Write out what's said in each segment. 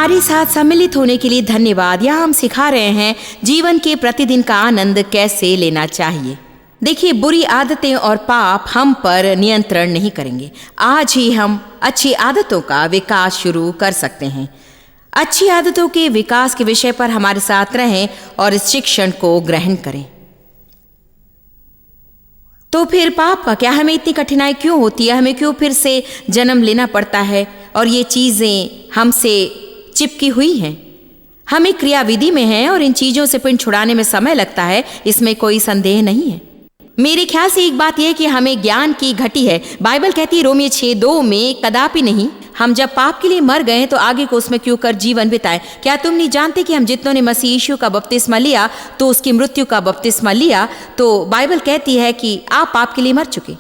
हमारे साथ सम्मिलित होने के लिए धन्यवाद। यहाँ हम सिखा रहे हैं जीवन के प्रतिदिन का आनंद कैसे लेना चाहिए। देखिए, बुरी आदतें और पाप हम पर नियंत्रण नहीं करेंगे। आज ही हम अच्छी आदतों का विकास शुरू कर सकते हैं। अच्छी आदतों के विकास के विषय पर हमारे साथ रहें और इस शिक्षण को ग्रहण करें। तो फिर पाप का क्या, हमें इतनी कठिनाई क्यों होती है, हमें क्यों फिर से जन्म लेना पड़ता है और ये चीज़ें हमसे चिपकी हुई हैं। हम एक क्रियाविधि में हैं और इन चीज़ों से पिंड छुड़ाने में समय लगता है, इसमें कोई संदेह नहीं है। मेरे ख्याल से एक बात यह है कि हमें ज्ञान की घटी है। बाइबल कहती है रोमियो 6:2 में, कदापि नहीं, हम जब पाप के लिए मर गए तो आगे को उसमें क्यों कर जीवन बिताएं। क्या तुम नहीं जानते कि हम जितनों ने मसीह यीशु का बपतिस्मा लिया तो उसकी मृत्यु का बपतिस्मा लिया। तो बाइबल कहती है कि आप पाप के लिए मर चुके,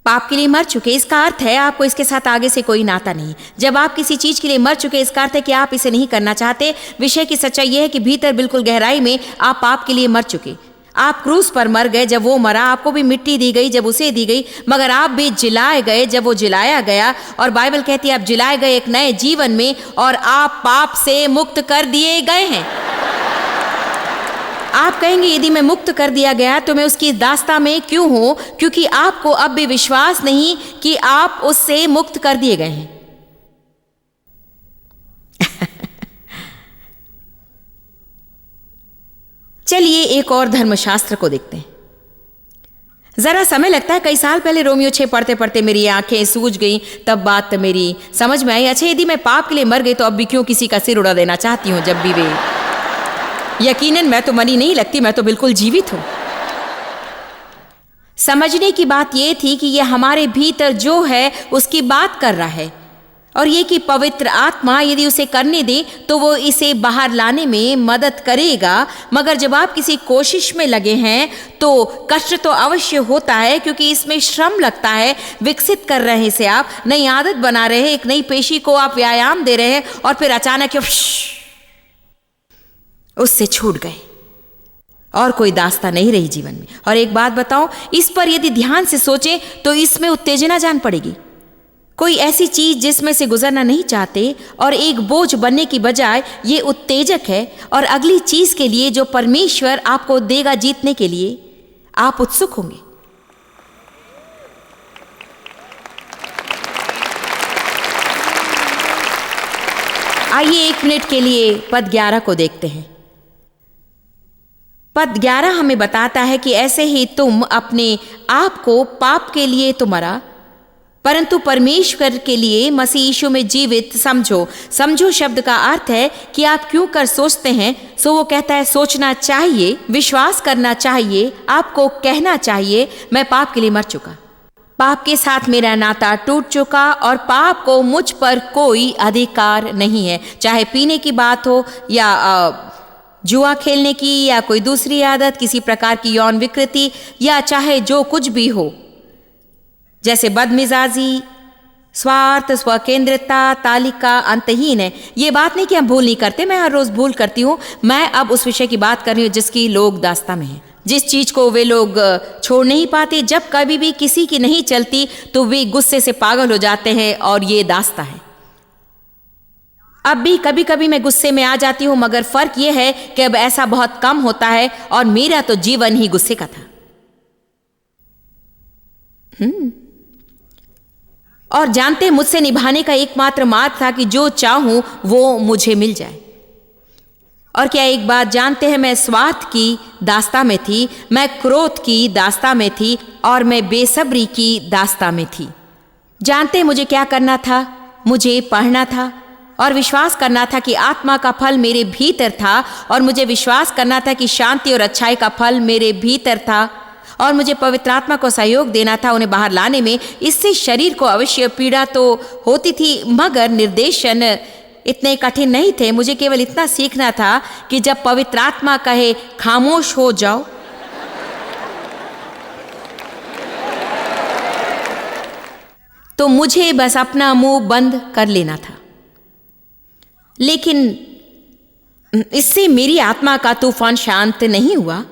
पाप के लिए मर चुके। इसका अर्थ है आपको इसके साथ आगे से कोई नाता नहीं। जब आप किसी चीज के लिए मर चुके, इसका अर्थ है कि आप इसे नहीं करना चाहते। विषय की सच्चाई यह है कि भीतर बिल्कुल गहराई में आप पाप के लिए मर चुके। आप क्रूस पर मर गए, जब वो मरा आपको भी मिट्टी दी गई जब उसे दी गई, मगर आप भी जिलाए गए जब वो जिलाया गया। और बाइबल कहती है आप जिलाए गए एक नए जीवन में और आप पाप से मुक्त कर दिए गए हैं। आप कहेंगे यदि मैं मुक्त कर दिया गया तो मैं उसकी दास्ता में क्यों हूं? क्योंकि आपको अब भी विश्वास नहीं कि आप उससे मुक्त कर दिए गए हैं। चलिए एक और धर्मशास्त्र को देखते हैं। जरा समय लगता है। कई साल पहले रोमियो 6 पढ़ते पढ़ते मेरी आंखें सूज गई, तब बात मेरी समझ में आई। अच्छा, यदि मैं पाप के लिए मर गई तो अब भी क्यों किसी का सिर उड़ा देना चाहती हूं जब भी वे। यकीनन मैं तो मरी नहीं लगती, मैं तो बिल्कुल जीवित हूं। समझने की बात यह थी कि यह हमारे भीतर जो है उसकी बात कर रहा है और ये कि पवित्र आत्मा यदि उसे करने दे तो वो इसे बाहर लाने में मदद करेगा। मगर जब आप किसी कोशिश में लगे हैं तो कष्ट तो अवश्य होता है, क्योंकि इसमें श्रम लगता है। विकसित कर रहे हैं इसे, आप नई आदत बना रहे हैं, एक नई पेशी को आप व्यायाम दे रहे हैं और फिर अचानक उससे छूट गए और कोई दास्ता नहीं रही जीवन में। और एक बात बताऊं, इस पर यदि ध्यान से सोचें तो इसमें उत्तेजना जान पड़ेगी। कोई ऐसी चीज जिसमें से गुजरना नहीं चाहते और एक बोझ बनने की बजाय ये उत्तेजक है। और अगली चीज के लिए जो परमेश्वर आपको देगा जीतने के लिए आप उत्सुक होंगे। आइए 1 मिनट के लिए पद 11 को देखते हैं। पद 11 हमें बताता है कि ऐसे ही तुम अपने आप को पाप के लिए तो मरा, परंतु परमेश्वर के लिए मसीह यीशु में जीवित समझो। समझो शब्द का अर्थ है कि आप क्यों कर सोचते हैं। सो वो कहता है सोचना चाहिए, विश्वास करना चाहिए, आपको कहना चाहिए मैं पाप के लिए मर चुका, पाप के साथ मेरा नाता टूट चुका और पाप को मुझ पर कोई अधिकार नहीं है। चाहे पीने की बात हो या जुआ खेलने की या कोई दूसरी आदत, किसी प्रकार की यौन विकृति या चाहे जो कुछ भी हो, जैसे बदमिजाजी, स्वार्थ, स्वकेंद्रिता, तालिका अंतहीन है। ये बात नहीं कि हम भूल नहीं करते, मैं हर रोज भूल करती हूँ। मैं अब उस विषय की बात कर रही हूँ जिसकी लोग दास्ता में है, जिस चीज को वे लोग छोड़ नहीं पाते। जब कभी भी किसी की नहीं चलती तो वे गुस्से से पागल हो जाते हैं और ये दास्ता है। अब भी कभी कभी मैं गुस्से में आ जाती हूँ, मगर फर्क यह है कि अब ऐसा बहुत कम होता है और मेरा तो जीवन ही गुस्से का था। और जानते, मुझसे निभाने का एकमात्र मार्ग था कि जो चाहूं वो मुझे मिल जाए। और क्या एक बात जानते हैं, मैं स्वार्थ की दास्ता में थी, मैं क्रोध की दास्ता में थी और मैं बेसब्री की दास्ता में थी। जानते मुझे क्या करना था? मुझे पढ़ना था और विश्वास करना था कि आत्मा का फल मेरे भीतर था और मुझे विश्वास करना था कि शांति और अच्छाई का फल मेरे भीतर था और मुझे पवित्र आत्मा को सहयोग देना था उन्हें बाहर लाने में। इससे शरीर को अवश्य पीड़ा तो होती थी, मगर निर्देशन इतने कठिन नहीं थे। मुझे केवल इतना सीखना था कि जब पवित्र आत्मा कहे खामोश हो जाओ, तो मुझे बस अपना मुंह बंद कर लेना था। लेकिन इससे मेरी आत्मा का तूफान शांत नहीं हुआ।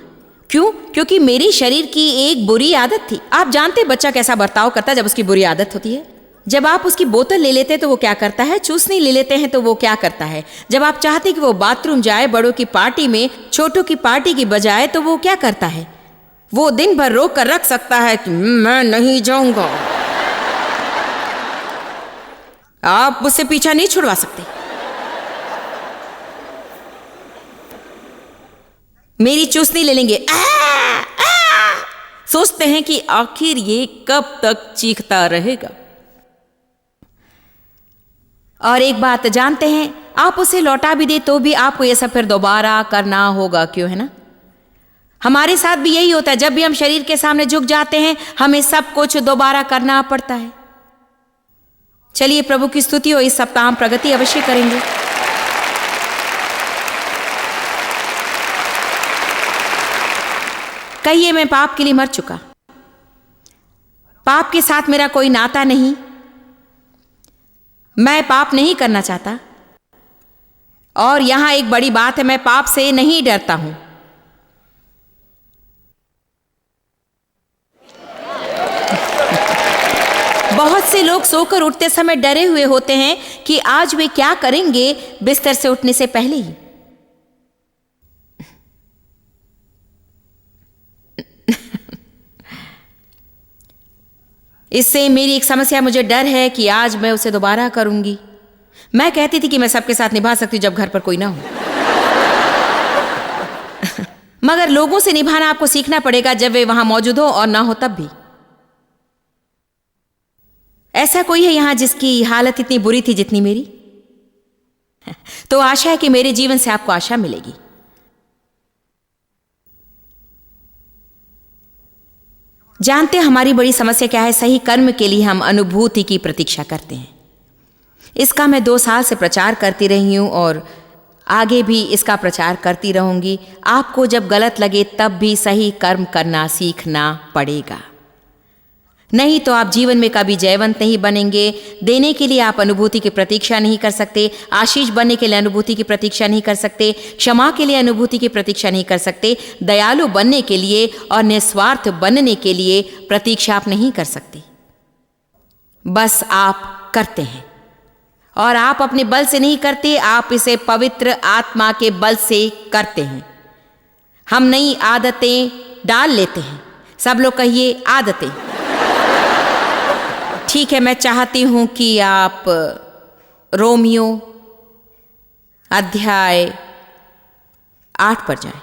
क्यों? क्योंकि मेरी शरीर की एक बुरी आदत थी। आप जानते बच्चा कैसा बर्ताव करता है जब उसकी बुरी आदत होती है? जब आप उसकी बोतल ले लेते हैं तो वो क्या करता है? चूसनी ले लेते हैं तो वो क्या करता है? जब आप चाहते कि वो बाथरूम जाए बड़ों की पार्टी में छोटों की पार्टी की बजाय, तो वो क्या करता है? वो दिन भर रोक कर रख सकता है कि मैं नहीं जाऊंगा। आप मुझसे पीछा नहीं छुड़वा सकते। मेरी चूसनी ले लेंगे, सोचते हैं कि आखिर ये कब तक चीखता रहेगा। और एक बात जानते हैं, आप उसे लौटा भी दे तो भी आपको ये सब फिर दोबारा करना होगा, क्यों? है ना? हमारे साथ भी यही होता है। जब भी हम शरीर के सामने झुक जाते हैं, हमें सब कुछ दोबारा करना पड़ता है। चलिए, प्रभु की स्तुति हो। इस सप्ताह हम प्रगति अवश्य करेंगे। कहिए, मैं पाप के लिए मर चुका, पाप के साथ मेरा कोई नाता नहीं, मैं पाप नहीं करना चाहता। और यहां एक बड़ी बात है, मैं पाप से नहीं डरता हूं। बहुत से लोग सोकर उठते समय डरे हुए होते हैं कि आज वे क्या करेंगे बिस्तर से उठने से पहले ही। इससे मेरी एक समस्या, मुझे डर है कि आज मैं उसे दोबारा करूंगी। मैं कहती थी कि मैं सबके साथ निभा सकती हूं जब घर पर कोई ना हो। मगर लोगों से निभाना आपको सीखना पड़ेगा जब वे वहां मौजूद हो और ना हो तब भी। ऐसा कोई है यहां जिसकी हालत इतनी बुरी थी जितनी मेरी? तो आशा है कि मेरे जीवन से आपको आशा मिलेगी। जानते हैं हमारी बड़ी समस्या क्या है? सही कर्म के लिए हम अनुभूति की प्रतीक्षा करते हैं। इसका मैं 2 साल से प्रचार करती रही हूं और आगे भी इसका प्रचार करती रहूंगी। आपको जब गलत लगे तब भी सही कर्म करना सीखना पड़ेगा, नहीं तो आप जीवन में कभी जयवंत नहीं बनेंगे। देने के लिए आप अनुभूति की प्रतीक्षा नहीं कर सकते, आशीष बनने के लिए अनुभूति की प्रतीक्षा नहीं कर सकते, क्षमा के लिए अनुभूति की प्रतीक्षा नहीं कर सकते, दयालु बनने के लिए और निस्वार्थ बनने के लिए प्रतीक्षा आप नहीं कर सकते। बस आप करते हैं, और आप अपने बल से नहीं करते, आप इसे पवित्र आत्मा के बल से करते हैं। हम नई आदतें डाल लेते हैं। सब लोग कहिए, आदतें। ठीक है, मैं चाहती हूं कि आप रोमियो अध्याय 8 पर जाएं।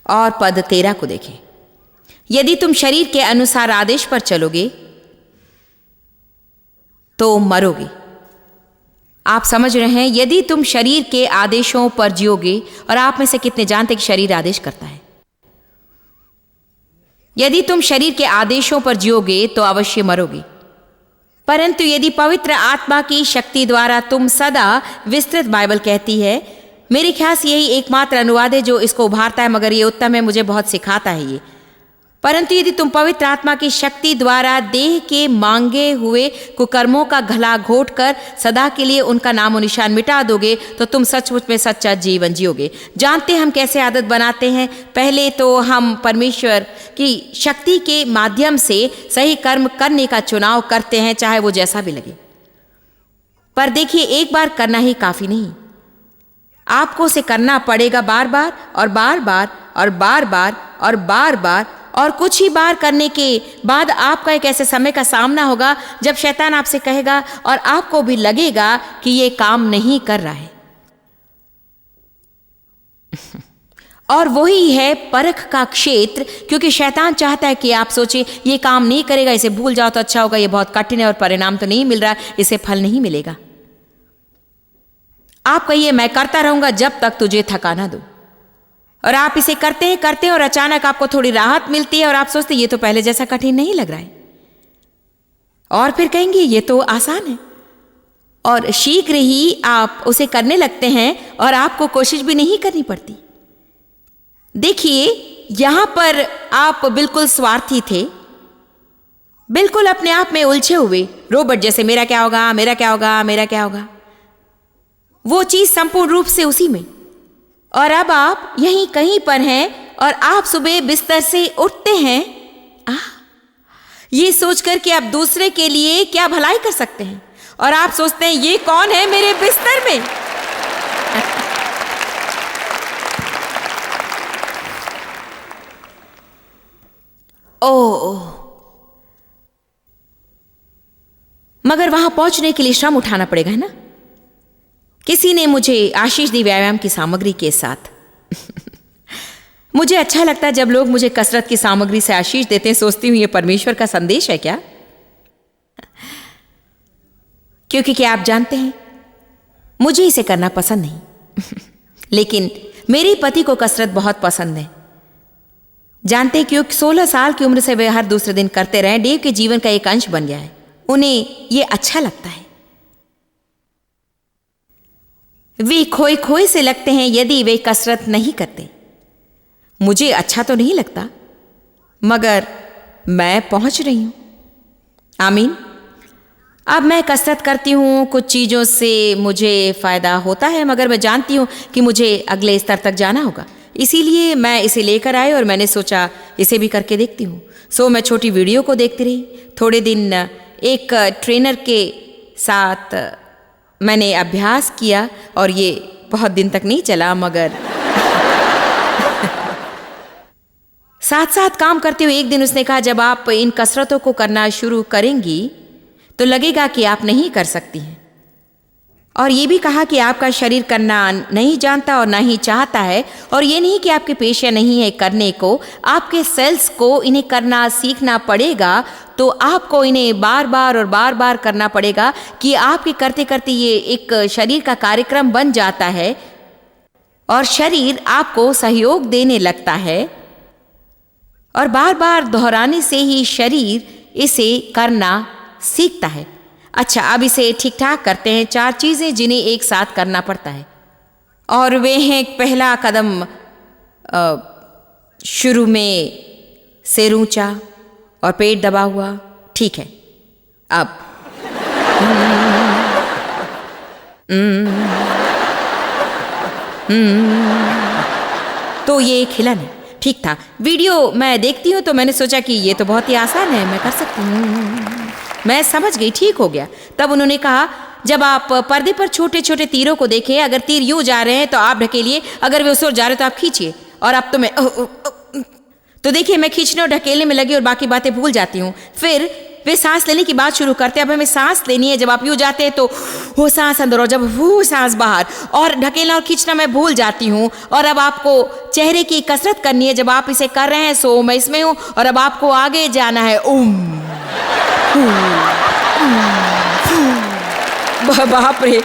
और पद 13 को देखें। यदि तुम शरीर के अनुसार आदेश पर चलोगे तो मरोगे। आप समझ रहे हैं? यदि तुम शरीर के आदेशों पर जियोगे, और आप में से कितने जानते कि शरीर आदेश करता है? यदि तुम शरीर के आदेशों पर जियोगे तो अवश्य मरोगे। परंतु यदि पवित्र आत्मा की शक्ति द्वारा तुम सदा, विस्तृत बाइबल कहती है, मेरे ख्याल से यही एकमात्र अनुवाद है जो इसको उभारता है, मगर ये उत्तम है, मुझे बहुत सिखाता है ये। परंतु यदि तुम पवित्र आत्मा की शक्ति द्वारा देह के मांगे हुए कुकर्मों का गला घोट कर सदा के लिए उनका नामो निशान मिटा दोगे तो तुम सचमुच में सच्चा जीवन जियोगे। जानते हम कैसे आदत बनाते हैं? पहले तो हम परमेश्वर की शक्ति के माध्यम से सही कर्म करने का चुनाव करते हैं, चाहे वो जैसा भी लगे। पर देखिए, एक बार करना ही काफी नहीं, आपको उसे करना पड़ेगा बार बार और बार बार और बार बार और बार बार। और कुछ ही बार करने के बाद आपका एक ऐसे समय का सामना होगा जब शैतान आपसे कहेगा और आपको भी लगेगा कि ये काम नहीं कर रहा है। और वही है परख का क्षेत्र, क्योंकि शैतान चाहता है कि आप सोचें ये काम नहीं करेगा, इसे भूल जाओ तो अच्छा होगा, ये बहुत कठिन है और परिणाम तो नहीं मिल रहा, इसे फल नहीं मिलेगा। आप कहिए, मैं करता रहूंगा जब तक तुझे थका ना दूं। और आप इसे करते हैं और अचानक आपको थोड़ी राहत मिलती है और आप सोचते ये तो पहले जैसा कठिन नहीं लग रहा है, और फिर कहेंगे ये तो आसान है, और शीघ्र ही आप उसे करने लगते हैं और आपको कोशिश भी नहीं करनी पड़ती। देखिए, यहां पर आप बिल्कुल स्वार्थी थे, बिल्कुल अपने आप में उलझे हुए रोबोट जैसे, मेरा क्या होगा, मेरा क्या होगा, मेरा क्या होगा। वो चीज संपूर्ण रूप से उसी में। और अब आप यहीं कहीं पर हैं और आप सुबह बिस्तर से उठते हैं ये सोचकर कि आप दूसरे के लिए क्या भलाई कर सकते हैं, और आप सोचते हैं ये कौन है मेरे बिस्तर में। ओह, मगर वहां पहुंचने के लिए श्रम उठाना पड़ेगा, है ना। किसी ने मुझे आशीष दी व्यायाम की सामग्री के साथ। मुझे अच्छा लगता है जब लोग मुझे कसरत की सामग्री से आशीष देते हैं। सोचती हूं ये परमेश्वर का संदेश है क्या? क्योंकि क्या आप जानते हैं, मुझे इसे करना पसंद नहीं। लेकिन मेरे पति को कसरत बहुत पसंद है। जानते हैं क्यों? 16 साल की उम्र से वे हर दूसरे दिन करते रहे। डेव के जीवन का एक अंश बन गया है। उन्हें ये अच्छा लगता है। वे खोए खोए से लगते हैं यदि वे कसरत नहीं करते। मुझे अच्छा तो नहीं लगता, मगर मैं पहुंच रही हूं। आमीन। अब मैं कसरत करती हूं, कुछ चीजों से मुझे फायदा होता है, मगर मैं जानती हूं कि मुझे अगले स्तर तक जाना होगा। इसीलिए मैं इसे लेकर आई और मैंने सोचा इसे भी करके देखती हूं। सो मैं छोटी वीडियो को देखती रही। थोड़े दिन एक ट्रेनर के साथ मैंने अभ्यास किया, और ये बहुत दिन तक नहीं चला, मगर साथ साथ काम करते हुए एक दिन उसने कहा, जब आप इन कसरतों को करना शुरू करेंगी तो लगेगा कि आप नहीं कर सकती हैं। और ये भी कहा कि आपका शरीर करना नहीं जानता और ना ही चाहता है, और ये नहीं कि आपके पेशा नहीं है करने को, आपके सेल्स को इन्हें करना सीखना पड़ेगा। तो आपको इन्हें बार बार और बार बार करना पड़ेगा कि आपके करते करते ये एक शरीर का कार्यक्रम बन जाता है, और शरीर आपको सहयोग देने लगता है, और बार बार दोहराने से ही शरीर इसे करना सीखता है। अच्छा, अब इसे ठीक ठाक करते हैं। 4 चीजें जिन्हें एक साथ करना पड़ता है, और वे हैं: पहला कदम शुरू में सिर ऊंचा और पेट दबा हुआ। ठीक है। अब तो ये एक हिलन है। ठीक था। वीडियो मैं देखती हूँ तो मैंने सोचा कि ये तो बहुत ही आसान है, मैं कर सकती हूँ। मैं समझ गई, ठीक हो गया। तब उन्होंने कहा, जब आप पर्दे पर छोटे छोटे तीरों को देखें, अगर तीर यूं जा रहे हैं तो आप ढकेलिए, अगर वे उस ओर जा रहे तो आप खींचिए। और अब तो मैं तो देखिए, मैं खींचने और ढकेलने में लगी और बाकी बातें भूल जाती हूँ। फिर वे सांस लेने की बात शुरू करते हैं। अब हमें सांस लेनी है। जब आप यूं जाते हैं तो वो सांस अंदर, और जब वो सांस बाहर, और ढकेलना और खींचना मैं भूल जाती हूँ। और अब आपको चेहरे की कसरत करनी है। जब आप इसे कर रहे हैं सो मैं इसमें हूँ, और अब आपको आगे जाना है। बाप रे,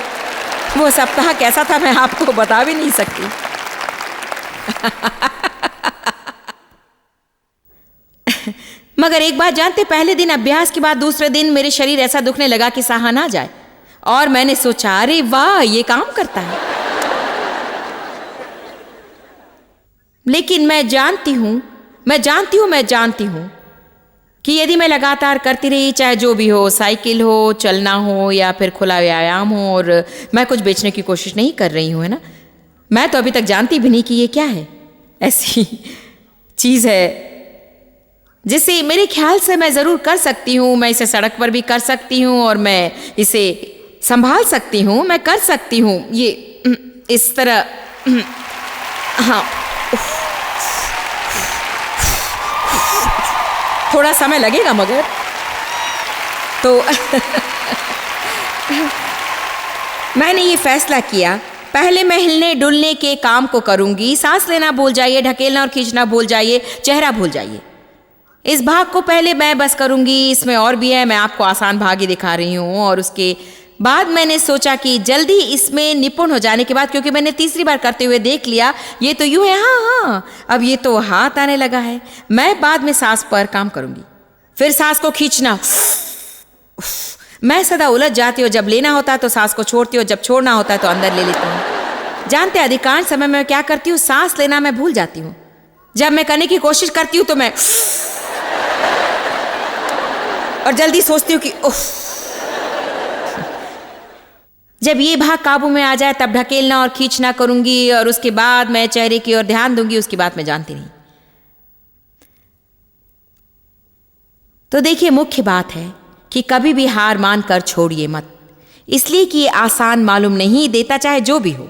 वो सप्ताह कैसा था मैं आपको बता भी नहीं सकती। मगर एक बात जानते, पहले दिन अभ्यास के बाद दूसरे दिन मेरे शरीर ऐसा दुखने लगा कि सहा ना जाए, और मैंने सोचा, अरे वाह, ये काम करता है। लेकिन मैं जानती हूं कि यदि मैं लगातार करती रही, चाहे जो भी हो, साइकिल हो, चलना हो, या फिर खुला व्यायाम हो, और मैं कुछ बेचने की कोशिश नहीं कर रही हूं, है ना। मैं तो अभी तक जानती भी नहीं कि ये क्या है। ऐसी चीज है जिसे मेरे ख्याल से मैं जरूर कर सकती हूँ। मैं इसे सड़क पर भी कर सकती हूँ, और मैं इसे संभाल सकती हूँ, मैं कर सकती हूँ ये इस तरह। हाँ, थोड़ा समय लगेगा, मगर तो मैंने ये फैसला किया, पहले मैं हिलने डुलने के काम को करूंगी। सांस लेना भूल जाइए, ढकेलना और खींचना भूल जाइए, चेहरा भूल जाइए। इस भाग को पहले मैं बस करूंगी। इसमें और भी है, मैं आपको आसान भाग ही दिखा रही हूँ। और उसके बाद मैंने सोचा कि जल्दी इसमें निपुण हो जाने के बाद, क्योंकि मैंने तीसरी बार करते हुए देख लिया ये तो यूं है, हाँ, अब ये तो हाथ आने लगा है, मैं बाद में सांस पर काम करूंगी। फिर सांस को खींचना, मैं सदा उलझ जाती हूँ। जब लेना होता है तो सांस को छोड़ती हूँ, जब छोड़ना होता है तो अंदर ले लेती हूँ। जानते अधिकांश समय मैं क्या करती हूँ, सांस लेना मैं भूल जाती हूँ। जब मैं करने की कोशिश करती हूँ तो मैं और जल्दी सोचती हूँ कि जब ये भाग काबू में आ जाए तब ढकेलना और खींचना करूंगी, और उसके बाद मैं चेहरे की ओर ध्यान दूंगी। उसकी बात मैं जानती नहीं। तो देखिए, मुख्य बात है कि कभी भी हार मान कर छोड़िए मत, इसलिए कि ये आसान मालूम नहीं देता, चाहे जो भी हो।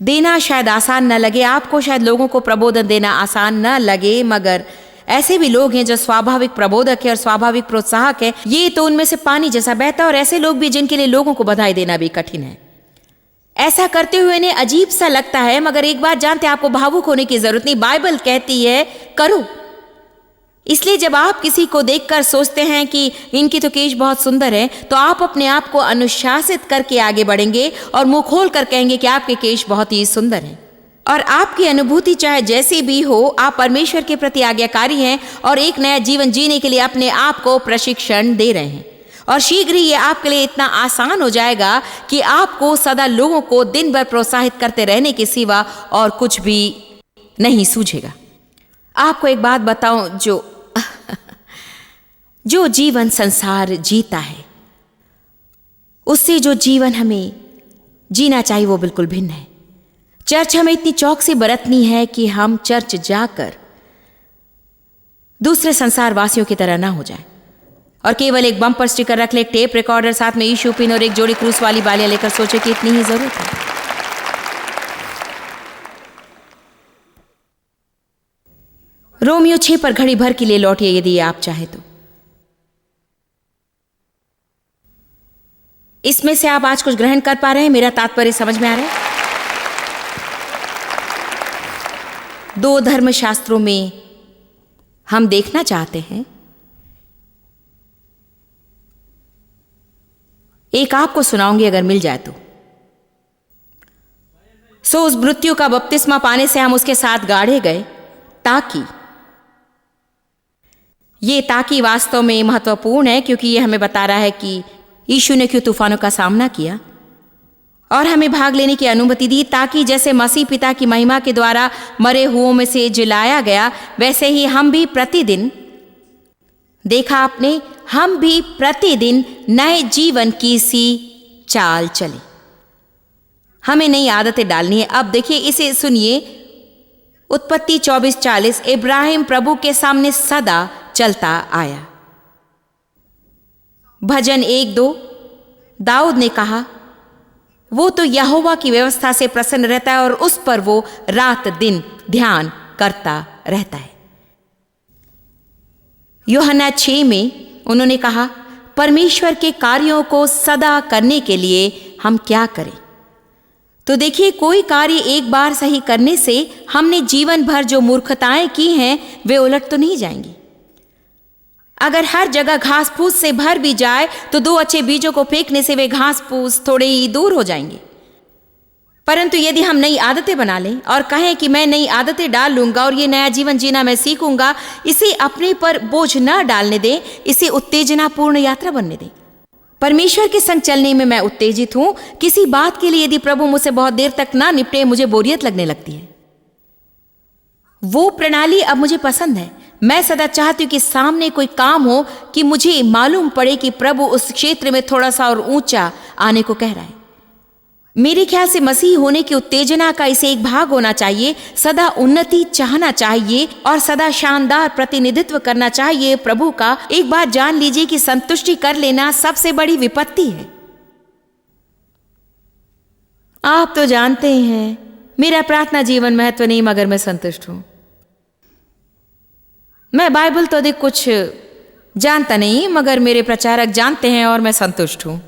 देना शायद आसान न लगे आपको, शायद लोगों को प्रबोधन देना आसान न लगे, मगर ऐसे भी लोग हैं जो स्वाभाविक प्रबोधक है और स्वाभाविक प्रोत्साहक है। ये तो उनमें से पानी जैसा बहता है, और ऐसे लोग भी जिनके लिए लोगों को बधाई देना भी कठिन है। ऐसा करते हुए इन्हें अजीब सा लगता है, मगर एक बात जानते हैं, आपको भावुक होने की जरूरत नहीं। बाइबल कहती है करो। इसलिए जब आप किसी को देखकर सोचते हैं कि इनकी तो केश बहुत सुंदर है, तो आप अपने आप को अनुशासित करके आगे बढ़ेंगे और मुंह खोल कर कहेंगे कि आपके केश बहुत ही सुंदर हैं। और आपकी अनुभूति चाहे जैसी भी हो, आप परमेश्वर के प्रति आज्ञाकारी हैं और एक नया जीवन जीने के लिए अपने आप को प्रशिक्षण दे रहे हैं। और शीघ्र ही ये आपके लिए इतना आसान हो जाएगा कि आपको सदा लोगों को दिन भर प्रोत्साहित करते रहने के सिवा और कुछ भी नहीं सूझेगा। आपको एक बात बताऊं, जो जीवन संसार जीता है उससे जो जीवन हमें जीना चाहिए वो बिल्कुल भिन्न है। चर्च हमें इतनी चौकसी बरतनी है कि हम चर्च जाकर दूसरे संसार वासियों की तरह ना हो जाए और केवल एक बम्पर स्टिकर रख ले, एक टेप रिकॉर्डर साथ में यीशु पिन और एक जोड़ी क्रूस वाली बालियां लेकर सोचे कि इतनी ही जरूरत है। रोमियो 6 पर घड़ी भर के लिए लौटिए यदि आप चाहे तो। इसमें से आप आज कुछ ग्रहण कर पा रहे हैं? मेरा तात्पर्य समझ में आ रहा है? 2 धर्मशास्त्रों में हम देखना चाहते हैं, एक आपको सुनाऊंगी अगर मिल जाए तो। सो उस मृत्यु का बपतिस्मा पाने से हम उसके साथ गाढ़े गए, ताकि ये ताकि वास्तव में महत्वपूर्ण है, क्योंकि ये हमें बता रहा है कि यीशु ने क्यों तूफानों का सामना किया और हमें भाग लेने की अनुमति दी, ताकि जैसे मसीह पिता की महिमा के द्वारा मरे हुओं में से जिलाया गया, वैसे ही हम भी प्रतिदिन, देखा आपने, हम भी प्रतिदिन नए जीवन की सी चाल चले। हमें नई आदतें डालनी है। अब देखिए, इसे सुनिए। उत्पत्ति 24:40, इब्राहिम प्रभु के सामने सदा चलता आया। भजन 1:2, दाऊद ने कहा वो तो यहोवा की व्यवस्था से प्रसन्न रहता है और उस पर वो रात दिन ध्यान करता रहता है। यूहन्ना 6 में उन्होंने कहा परमेश्वर के कार्यों को सदा करने के लिए हम क्या करें? तो देखिए, कोई कार्य एक बार सही करने से हमने जीवन भर जो मूर्खताएं की हैं वे उलट तो नहीं जाएंगी। अगर हर जगह घास फूस से भर भी जाए तो 2 अच्छे बीजों को फेंकने से वे घास फूस थोड़े ही दूर हो जाएंगे। परंतु यदि हम नई आदतें बना लें और कहें कि मैं नई आदतें डाल लूंगा और ये नया जीवन जीना मैं सीखूंगा, इसे अपने पर बोझ न डालने दें, इसे उत्तेजनापूर्ण यात्रा बनने दें। परमेश्वर के संग चलने में मैं उत्तेजित हूं। किसी बात के लिए यदि प्रभु मुझसे बहुत देर तक ना निपटे, मुझे बोरियत लगने लगती है। वो प्रणाली अब मुझे पसंद है। मैं सदा चाहती हूं कि सामने कोई काम हो कि मुझे मालूम पड़े कि प्रभु उस क्षेत्र में थोड़ा सा और ऊंचा आने को कह रहा है। मेरे ख्याल से मसीह होने की उत्तेजना का इसे एक भाग होना चाहिए। सदा उन्नति चाहना चाहिए और सदा शानदार प्रतिनिधित्व करना चाहिए प्रभु का। एक बात जान लीजिए कि संतुष्टि कर लेना सबसे बड़ी विपत्ति है। आप तो जानते हैं मेरा प्रार्थना जीवन महत्व नहीं, मगर मैं संतुष्ट हूं। मैं बाइबल तो अधिक कुछ जानता नहीं, मगर मेरे प्रचारक जानते हैं और मैं संतुष्ट हूं।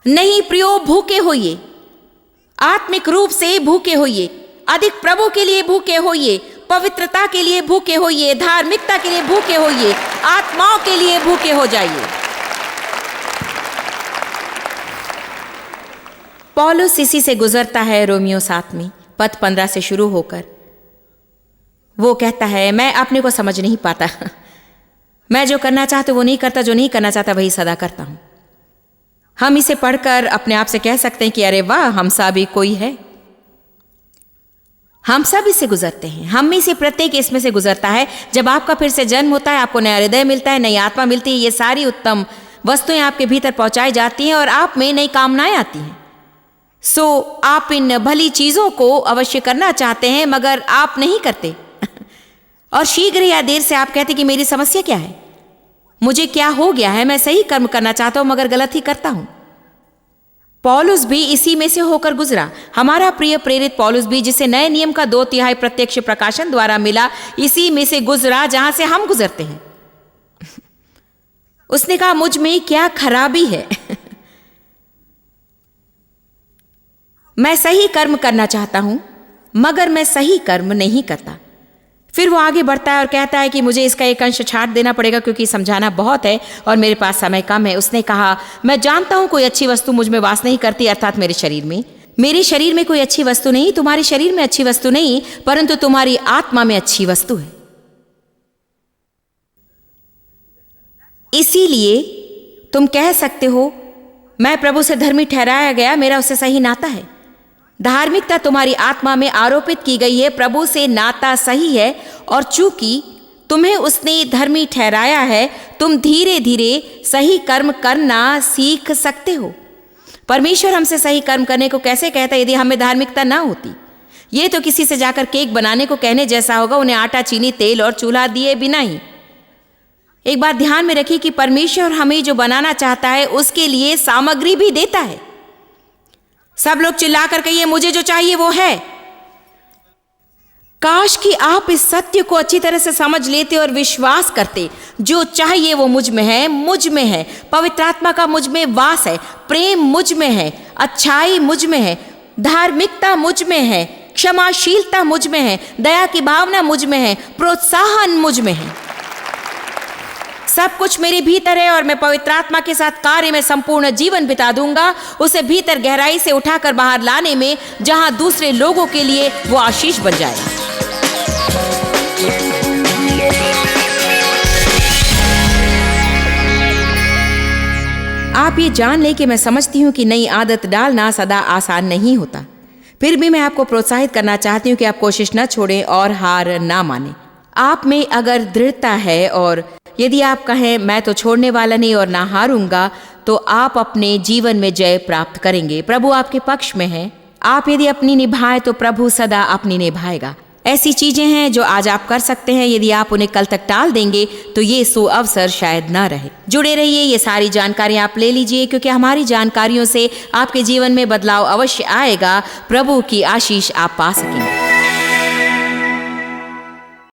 नहीं प्रियो, भूखे होइए, आत्मिक रूप से भूखे होइए, अधिक प्रभु के लिए भूखे होइए, पवित्रता के लिए भूखे होइए, धार्मिकता के लिए भूखे होइए, आत्माओं के लिए भूखे हो जाइए। पौलुस इसी से गुजरता है। रोमियो 7 में पद 15 से शुरू होकर वो कहता है, मैं अपने को समझ नहीं पाता, मैं जो करना चाहता हूं वो नहीं करता, जो नहीं करना चाहता वही सदा करता हूं। हम इसे पढ़कर अपने आप से कह सकते हैं कि अरे वाह, हम सा भी कोई है। हम सब इससे गुजरते हैं। हम में से प्रत्येक इसमें से गुजरता है। जब आपका फिर से जन्म होता है, आपको नया हृदय मिलता है, नई आत्मा मिलती है, ये सारी उत्तम वस्तुएं आपके भीतर पहुंचाई जाती हैं और आप में नई कामनाएं आती हैं। सो आप इन भली चीजों को अवश्य करना चाहते हैं, मगर आप नहीं करते। और शीघ्र या देर से आप कहते कि मेरी समस्या क्या है, मुझे क्या हो गया है, मैं सही कर्म करना चाहता हूं मगर गलत ही करता हूं। पौलुस भी इसी में से होकर गुजरा। हमारा प्रिय प्रेरित पौलुस भी, जिसे नए नियम का 2/3 प्रत्यक्ष प्रकाशन द्वारा मिला, इसी में से गुजरा जहां से हम गुजरते हैं। उसने कहा, मुझ में क्या खराबी है मैं सही कर्म करना चाहता हूं मगर मैं सही कर्म नहीं करता। फिर वो आगे बढ़ता है और कहता है कि मुझे इसका एक अंश छाट देना पड़ेगा क्योंकि समझाना बहुत है और मेरे पास समय कम है। उसने कहा, मैं जानता हूं कोई अच्छी वस्तु मुझ में वास नहीं करती, अर्थात मेरे शरीर में कोई अच्छी वस्तु नहीं, तुम्हारे शरीर में अच्छी वस्तु नहीं, परंतु तुम्हारी आत्मा में अच्छी वस्तु है। इसीलिए तुम कह सकते हो, मैं प्रभु से धर्मी ठहराया गया, मेरा उससे सही नाता है। धार्मिकता तुम्हारी आत्मा में आरोपित की गई है, प्रभु से नाता सही है, और चूंकि तुम्हें उसने धर्मी ठहराया है, तुम धीरे धीरे सही कर्म करना सीख सकते हो। परमेश्वर हमसे सही कर्म करने को कैसे कहता है यदि हमें धार्मिकता ना होती? ये तो किसी से जाकर केक बनाने को कहने जैसा होगा, उन्हें आटा, चीनी, तेल और चूल्हा दिए बिना ही। एक बात ध्यान में रखिए कि परमेश्वर हमें जो बनाना चाहता है उसके लिए सामग्री भी देता है। सब लोग चिल्लाकर कहिए, मुझे जो चाहिए वो है। काश कि आप इस सत्य को अच्छी तरह से समझ लेते और विश्वास करते, जो चाहिए वो मुझ में है, मुझ में है। पवित्र आत्मा का मुझ में वास है, प्रेम मुझ में है, अच्छाई मुझ में है, धार्मिकता मुझ में है, क्षमाशीलता मुझ में है, दया की भावना मुझ में है, प्रोत्साहन मुझ में है। सब कुछ मेरे भीतर है और मैं पवित्र आत्मा के साथ कार्य में संपूर्ण जीवन बिता दूंगा, उसे भीतर गहराई से उठाकर बाहर लाने में, जहां दूसरे लोगों के लिए वो आशीष बन जाएगा। आप ये जान लें कि मैं समझती हूं कि नई आदत डालना सदा आसान नहीं होता। फिर भी मैं आपको प्रोत्साहित करना चाहती हूं कि आप कोशिश न छोड़ें और हार ना मानें। आप में अगर दृढ़ता है और यदि आप कहें मैं तो छोड़ने वाला नहीं और ना हारूंगा, तो आप अपने जीवन में जय प्राप्त करेंगे। प्रभु आपके पक्ष में है। आप यदि अपनी निभाए तो प्रभु सदा अपनी निभाएगा। ऐसी चीजें हैं जो आज आप कर सकते हैं, यदि आप उन्हें कल तक टाल देंगे तो ये सुअवसर शायद ना रहे। जुड़े रहिए, ये सारी जानकारी आप ले लीजिए, क्योंकि हमारी जानकारियों से आपके जीवन में बदलाव अवश्य आएगा। प्रभु की आशीष आप पा सकेंगे।